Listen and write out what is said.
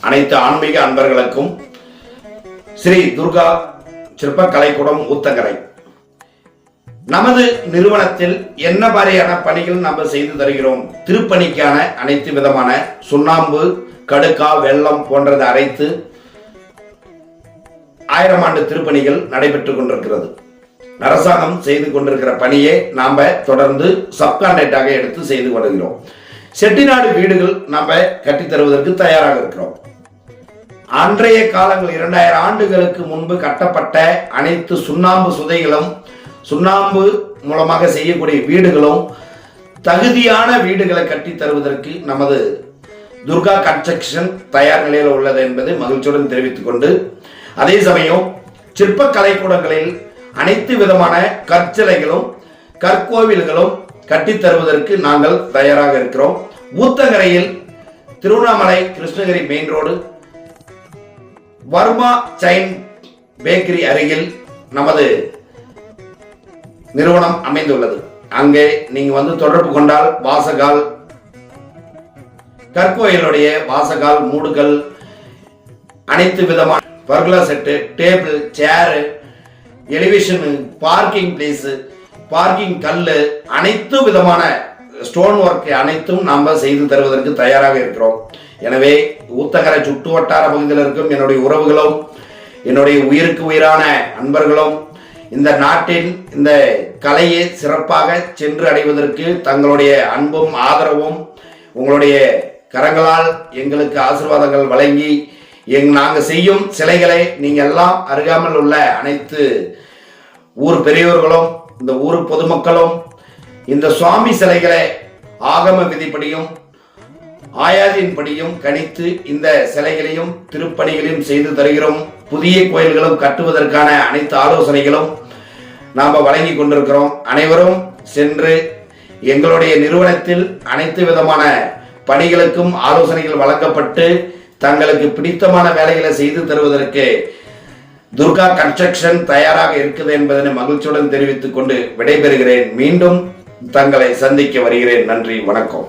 அனைத்து ஆன்மீக அன்பர்களுக்கும் ஸ்ரீ துர்கா சிற்பக்கலைக்கூடம் ஊத்தங்கரை நமது நிறுவனத்தில் என்ன மாதிரியான பணிகள் நம்ம செய்து தருகிறோம். திருப்பணிக்கான அனைத்து விதமான சுண்ணாம்பு, கடுக்கா, வெள்ளம் போன்றதை அரைத்து 1000 ஆண்டு திருப்பணிகள் நடைபெற்றுக் கொண்டிருக்கிறது. அரசாங்கம் செய்து கொண்டிருக்கிற பணியை நாம தொடர்ந்து சப்கான்ட்ராக்டாக எடுத்து செய்து வருகிறோம். செட்டிநாடு வீடுகள் நாம கட்டித்தருவதற்கு தயாராக இருக்கிறோம். அன்றைய காலங்கள் 2000 ஆண்டுகளுக்கு முன்பு கட்டப்பட்ட அனைத்து சுண்ணாம்பு சுதைகளும், சுண்ணாம்பு மூலமாக செய்யக்கூடிய வீடுகளும், தகுதியான வீடுகளை கட்டி தருவதற்கு நமது துர்கா கன்ஸ்ட்ரக்ஷன் தயார் நிலையில் உள்ளது என்பதை மகிழ்ச்சியுடன் தெரிவித்துக் கொண்டு, அதே சமயம் சிற்ப கலைக்கூடங்களில் அனைத்து விதமான கற்சிலைகளும் கற்கோவில்களும் கட்டித்தருவதற்கு நாங்கள் தயாராக இருக்கிறோம். ஊத்தங்கரையில் Tiruvannamalai Krishnagiri main road Varma sign bakery அருகில் நமது நிறுவனம் அமைந்துள்ளது. அங்கே நீங்க வந்து தொடர்பு கொண்டால் வாசகால், கற்கோயிலுடைய வாசகால், மூடுகள், அனைத்து விதமான பர்குலா செட்டு, டேபிள், சேரு, எலிவேஷன், பார்க்கிங் பிளேஸ், பார்க்கிங் கல்லு, அனைத்து விதமான ஸ்டோன் ஒர்க் அனைத்தும் நாம செய்து தருவதற்கு தயாராக இருக்கிறோம். எனவே ஊத்தங்கரை சுற்று வட்டார பகுதியில் இருக்கும் என்னுடைய உறவுகளும், என்னுடைய உயிருக்கு உயிரான அன்பர்களும், இந்த நாட்டின் இந்த கலையை சிறப்பாக சென்று அடைவதற்கு தங்களுடைய அன்பும் ஆதரவும் உங்களுடைய கரங்களால் எங்களுக்கு ஆசீர்வாதங்கள் வழங்கி நாங்கள் செய்யும் சிலைகளை நீங்க எல்லாம் அருகாமல் உள்ள அனைத்து ஊர் பெரியவர்களும், இந்த ஊர் பொதுமக்களும் இந்த சுவாமி சிலைகளை ஆகம விதிப்படியும் ஆயாதின்படியும் கணித்து இந்த சிலைகளையும் திருப்பணிகளையும் செய்து தருகிறோம். புதிய கோயில்களும் கட்டுவதற்கான அனைத்து ஆலோசனைகளும் நாம வழங்கி கொண்டிருக்கிறோம். அனைவரும் சென்று எங்களுடைய நிறுவனத்தில் அனைத்து விதமான பணிகளுக்கும் ஆலோசனைகள் வழங்கப்பட்டு தங்களுக்கு பிடித்தமான வேலைகளை செய்து தருவதற்கு துர்கா கன்ஸ்ட்ரக்ஷன் தயாராக இருக்குது என்பதனை மகிழ்ச்சியுடன் தெரிவித்துக் கொண்டு விடைபெறுகிறேன். மீண்டும் தங்களை சந்திக்க வருகிறேன். நன்றி, வணக்கம்.